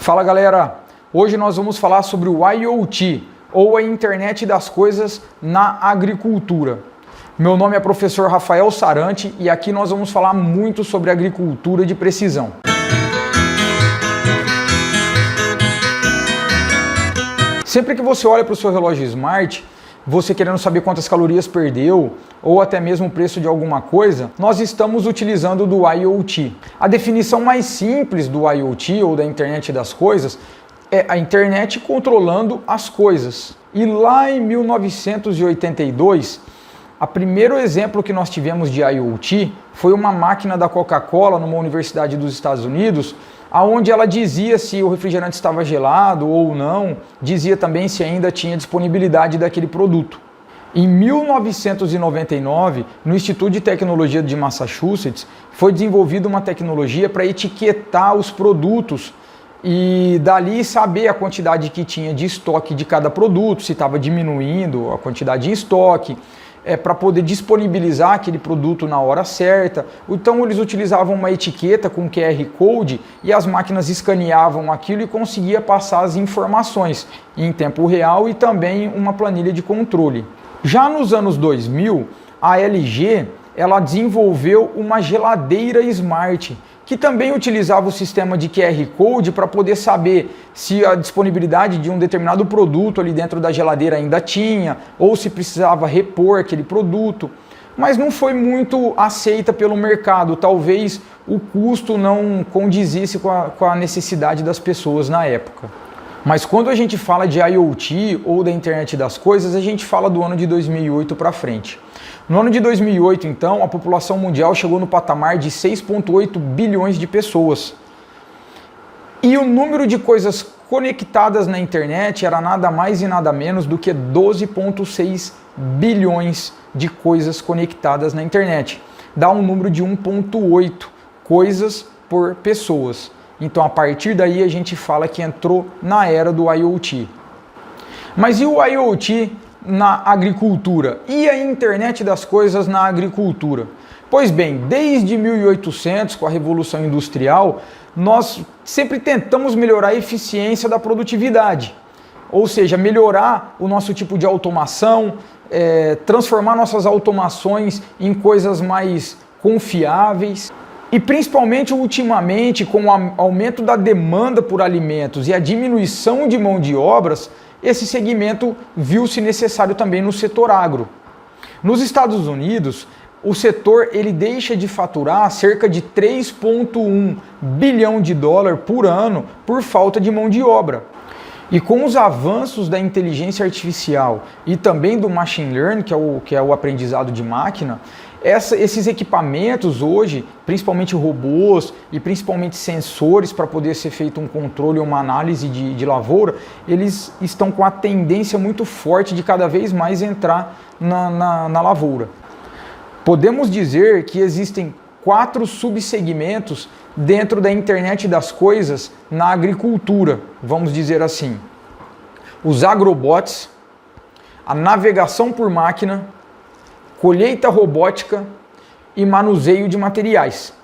Fala galera, hoje nós vamos falar sobre o IoT, ou a Internet das Coisas na agricultura. Meu nome é professor Rafael Sarante e aqui nós vamos falar muito sobre agricultura de precisão. Sempre que você olha para o seu relógio Smart, você querendo saber quantas calorias perdeu ou até mesmo o preço de alguma coisa, nós estamos utilizando do IoT. A definição mais simples do IoT ou da internet das coisas é a internet controlando as coisas. E lá em 1982, o primeiro exemplo que nós tivemos de IoT foi uma máquina da Coca-Cola numa universidade dos Estados Unidos, onde ela dizia se o refrigerante estava gelado ou não, dizia também se ainda tinha disponibilidade daquele produto. Em 1999, no Instituto de Tecnologia de Massachusetts, foi desenvolvida uma tecnologia para etiquetar os produtos e dali saber a quantidade que tinha de estoque de cada produto, se estava diminuindo a quantidade em estoque, para poder disponibilizar aquele produto na hora certa. Então eles utilizavam uma etiqueta com QR Code e as máquinas escaneavam aquilo e conseguia passar as informações em tempo real e também uma planilha de controle. Já nos anos 2000, a LG ela desenvolveu uma geladeira smart, que também utilizava o sistema de QR Code para poder saber se a disponibilidade de um determinado produto ali dentro da geladeira ainda tinha, ou se precisava repor aquele produto. Mas não foi muito aceita pelo mercado, talvez o custo não condizisse com a necessidade das pessoas na época. Mas quando a gente fala de IoT ou da internet das coisas, a gente fala do ano de 2008 para frente. No ano de 2008, então, a população mundial chegou no patamar de 6,8 bilhões de pessoas. E o número de coisas conectadas na internet era nada mais e nada menos do que 12,6 bilhões de coisas conectadas na internet. Dá um número de 1,8 coisas por pessoas. Então, a partir daí, a gente fala que entrou na era do IoT. Mas e o IoT na agricultura? E a internet das coisas na agricultura? Pois bem, desde 1800, com a Revolução Industrial, nós sempre tentamos melhorar a eficiência da produtividade. Ou seja, melhorar o nosso tipo de automação, transformar nossas automações em coisas mais confiáveis. E principalmente ultimamente, com o aumento da demanda por alimentos e a diminuição de mão de obras, esse segmento viu-se necessário também no setor agro. Nos Estados Unidos, o setor ele deixa de faturar cerca de 3,1 bilhão de dólares por ano por falta de mão de obra. E com os avanços da inteligência artificial e também do machine learning, que é o aprendizado de máquina, esses equipamentos hoje, principalmente robôs e principalmente sensores para poder ser feito um controle ou uma análise de lavoura, eles estão com a tendência muito forte de cada vez mais entrar na lavoura. Podemos dizer que existem 4 subsegmentos dentro da internet das coisas na agricultura, vamos dizer assim. Os agrobots, a navegação por máquina, colheita robótica e manuseio de materiais.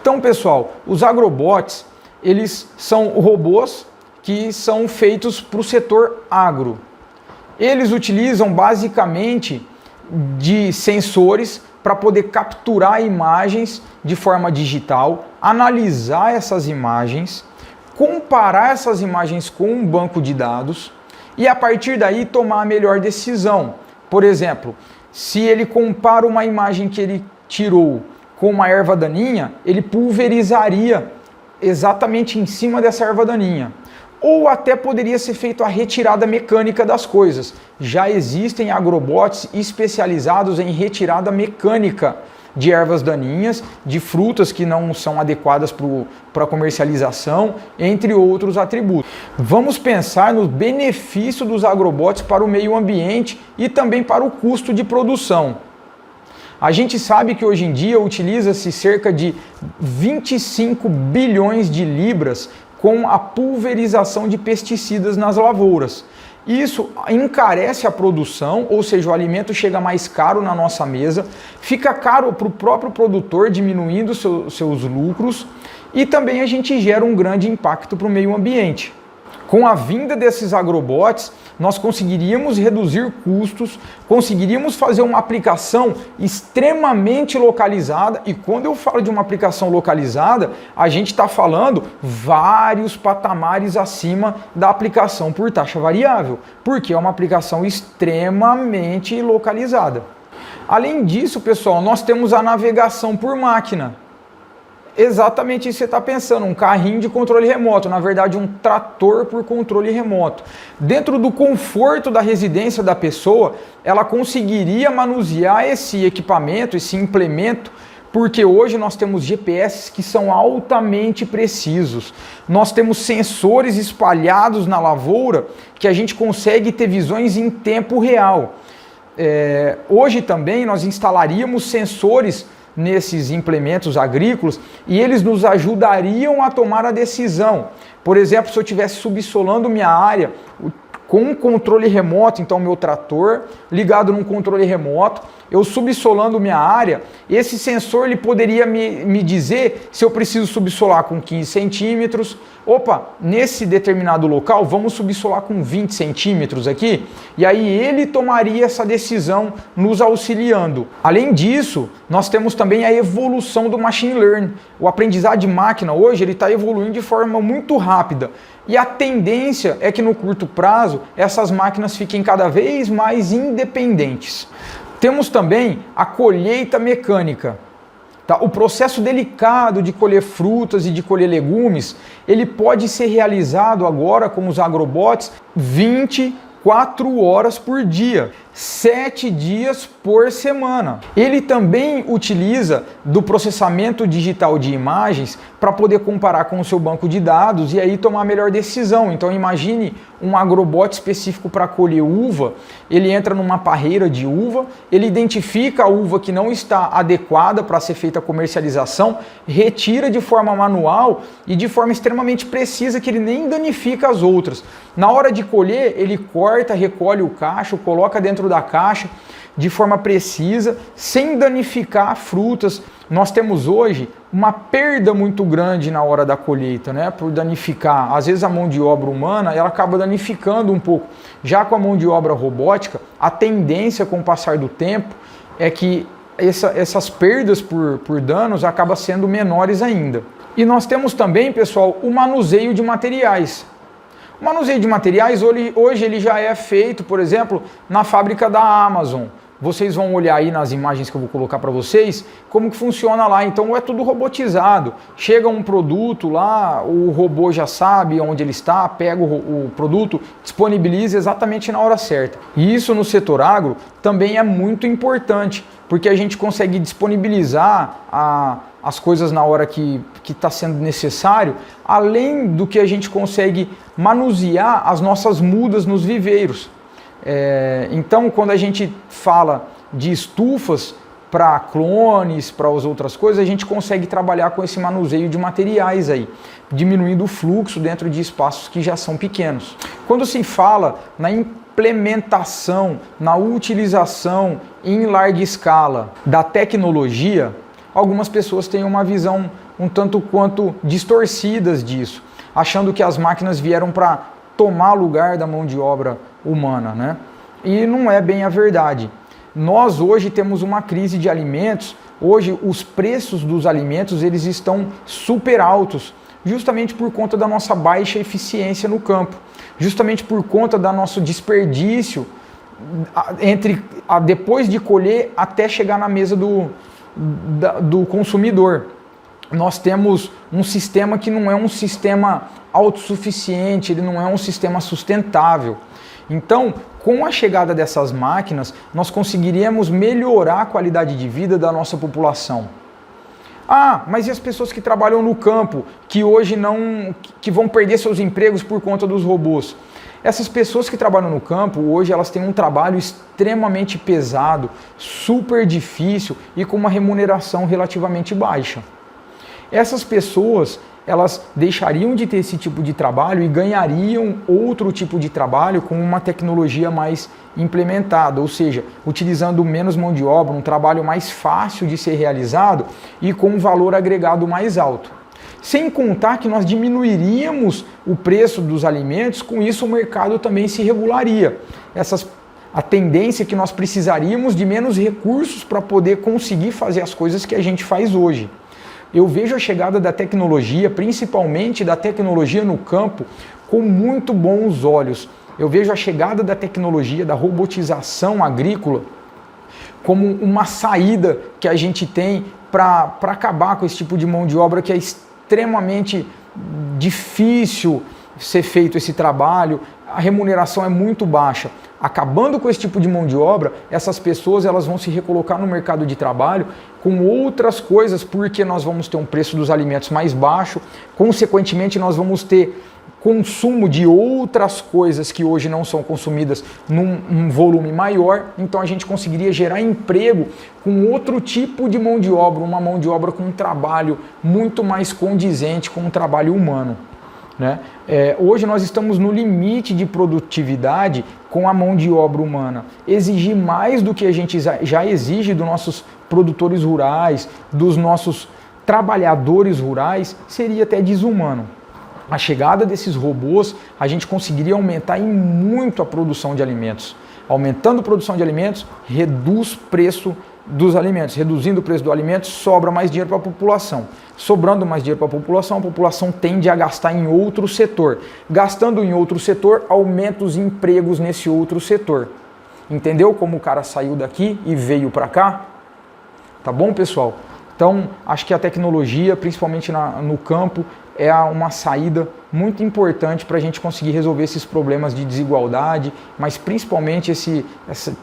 Então, pessoal, os agrobots, eles são robôs que são feitos para o setor agro. Eles utilizam basicamente de sensores para poder capturar imagens de forma digital, analisar essas imagens, comparar essas imagens com um banco de dados e a partir daí tomar a melhor decisão. Por exemplo, se ele compara uma imagem que ele tirou com uma erva daninha, ele pulverizaria exatamente em cima dessa erva daninha. Ou até poderia ser feita a retirada mecânica das coisas. Já existem agrobots especializados em retirada mecânica de ervas daninhas, de frutas que não são adequadas para comercialização, entre outros atributos. Vamos pensar no benefício dos agrobots para o meio ambiente e também para o custo de produção. A gente sabe que hoje em dia utiliza-se cerca de 25 bilhões de libras com a pulverização de pesticidas nas lavouras. Isso encarece a produção, ou seja, o alimento chega mais caro na nossa mesa, fica caro para o próprio produtor, diminuindo seus lucros, e também a gente gera um grande impacto para o meio ambiente. Com a vinda desses agrobots, nós conseguiríamos reduzir custos, conseguiríamos fazer uma aplicação extremamente localizada, e quando eu falo de uma aplicação localizada, a gente está falando vários patamares acima da aplicação por taxa variável, porque é uma aplicação extremamente localizada. Além disso, pessoal, nós temos a navegação por máquina. Exatamente isso que você está pensando, um carrinho de controle remoto, na verdade um trator por controle remoto. Dentro do conforto da residência da pessoa, ela conseguiria manusear esse equipamento, esse implemento, porque hoje nós temos GPS que são altamente precisos. Nós temos sensores espalhados na lavoura que a gente consegue ter visões em tempo real. Hoje também nós instalaríamos sensores nesses implementos agrícolas e eles nos ajudariam a tomar a decisão. Por exemplo, se eu estivesse subsolando minha área com um controle remoto, então meu trator ligado num controle remoto, eu subsolando minha área, esse sensor ele poderia me dizer se eu preciso subsolar com 15 centímetros, opa, nesse determinado local vamos subsolar com 20 centímetros aqui, e aí ele tomaria essa decisão nos auxiliando. Além disso, nós temos também a evolução do machine learning. O aprendizado de máquina hoje ele está evoluindo de forma muito rápida. E a tendência é que no curto prazo essas máquinas fiquem cada vez mais independentes. Temos também a colheita mecânica. Tá? O processo delicado de colher frutas e de colher legumes, ele pode ser realizado agora com os agrobots 24 horas por dia, 7 dias por semana. Ele também utiliza do processamento digital de imagens para poder comparar com o seu banco de dados e aí tomar a melhor decisão. Então imagine um agrobot específico para colher uva, ele entra numa parreira de uva, ele identifica a uva que não está adequada para ser feita a comercialização, retira de forma manual e de forma extremamente precisa que ele nem danifica as outras. Na hora de colher, ele corta, recolhe o cacho, coloca dentro da caixa de forma precisa, sem danificar frutas. Nós temos hoje uma perda muito grande na hora da colheita, né? Por danificar. Às vezes a mão de obra humana ela acaba danificando um pouco. Já com a mão de obra robótica, a tendência com o passar do tempo é que essas perdas por danos acabam sendo menores ainda. E nós temos também, pessoal, o manuseio de materiais. O manuseio de materiais hoje ele já é feito, por exemplo, na fábrica da Amazon. Vocês vão olhar aí nas imagens que eu vou colocar para vocês como que funciona lá. Então é tudo robotizado. Chega um produto lá, o robô já sabe onde ele está, pega o produto, disponibiliza exatamente na hora certa. E isso no setor agro também é muito importante, porque a gente consegue disponibilizar as coisas na hora que está sendo necessário, além do que a gente consegue manusear as nossas mudas nos viveiros. Então, quando a gente fala de estufas para clones, para as outras coisas, a gente consegue trabalhar com esse manuseio de materiais aí, diminuindo o fluxo dentro de espaços que já são pequenos. Quando se fala na implementação, na utilização em larga escala da tecnologia, algumas pessoas têm uma visão um tanto quanto distorcidas disso, achando que as máquinas vieram para tomar lugar da mão de obra humana, né? E não é bem a verdade. Nós hoje temos uma crise de alimentos, hoje os preços dos alimentos eles estão super altos, justamente por conta da nossa baixa eficiência no campo, justamente por conta do nosso desperdício depois de colher até chegar na mesa do consumidor. Nós temos um sistema que não é um sistema autossuficiente, ele não é um sistema sustentável. Então, com a chegada dessas máquinas, nós conseguiríamos melhorar a qualidade de vida da nossa população. Ah, mas e as pessoas que trabalham no campo, que hoje que vão perder seus empregos por conta dos robôs? Essas pessoas que trabalham no campo, hoje elas têm um trabalho extremamente pesado, super difícil e com uma remuneração relativamente baixa. Essas pessoas, elas deixariam de ter esse tipo de trabalho e ganhariam outro tipo de trabalho com uma tecnologia mais implementada, ou seja, utilizando menos mão de obra, um trabalho mais fácil de ser realizado e com um valor agregado mais alto. Sem contar que nós diminuiríamos o preço dos alimentos, com isso o mercado também se regularia. A tendência é que nós precisaríamos de menos recursos para poder conseguir fazer as coisas que a gente faz hoje. Eu vejo a chegada da tecnologia, principalmente da tecnologia no campo, com muito bons olhos. Eu vejo a chegada da tecnologia, da robotização agrícola, como uma saída que a gente tem para acabar com esse tipo de mão de obra que é extremamente difícil ser feito esse trabalho, a remuneração é muito baixa. Acabando com esse tipo de mão de obra, essas pessoas elas vão se recolocar no mercado de trabalho com outras coisas, porque nós vamos ter um preço dos alimentos mais baixo, consequentemente nós vamos ter consumo de outras coisas que hoje não são consumidas num volume maior, então a gente conseguiria gerar emprego com outro tipo de mão de obra, uma mão de obra com um trabalho muito mais condizente com o trabalho humano. Né? Hoje nós estamos no limite de produtividade com a mão de obra humana. Exigir mais do que a gente já exige dos nossos produtores rurais, dos nossos trabalhadores rurais, seria até desumano. A chegada desses robôs, a gente conseguiria aumentar em muito a produção de alimentos. Aumentando a produção de alimentos, reduz o preço dos alimentos. Reduzindo o preço do alimento, sobra mais dinheiro para a população. Sobrando mais dinheiro para a população tende a gastar em outro setor. Gastando em outro setor, aumenta os empregos nesse outro setor. Entendeu como o cara saiu daqui e veio para cá? Tá bom, pessoal? Então, acho que a tecnologia, principalmente no campo, é uma saída muito importante para a gente conseguir resolver esses problemas de desigualdade, mas principalmente esse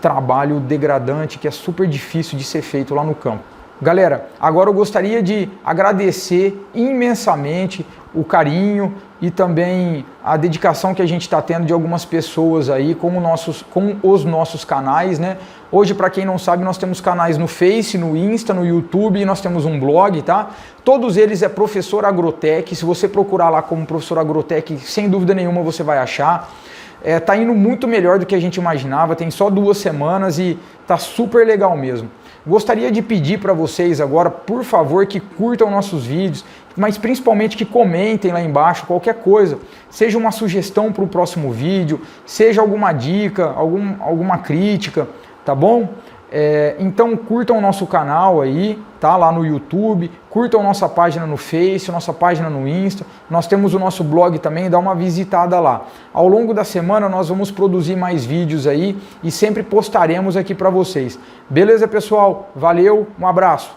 trabalho degradante que é super difícil de ser feito lá no campo. Galera, agora eu gostaria de agradecer imensamente o carinho e também a dedicação que a gente está tendo de algumas pessoas aí com os nossos canais, né? Hoje, para quem não sabe, nós temos canais no Face, no Insta, no YouTube e nós temos um blog, tá? Todos eles é Professor Agrotech. Se você procurar lá como Professor Agrotech, sem dúvida nenhuma você vai achar. Tá indo muito melhor do que a gente imaginava, tem só 2 semanas e tá super legal mesmo. Gostaria de pedir para vocês agora, por favor, que curtam nossos vídeos, mas principalmente que comentem lá embaixo qualquer coisa, seja uma sugestão para o próximo vídeo, seja alguma dica, alguma crítica, tá bom? Então curtam o nosso canal aí, tá? Lá no YouTube, curtam nossa página no Face, nossa página no Insta, nós temos o nosso blog também, dá uma visitada lá. Ao longo da semana nós vamos produzir mais vídeos aí e sempre postaremos aqui para vocês. Beleza, pessoal? Valeu, um abraço!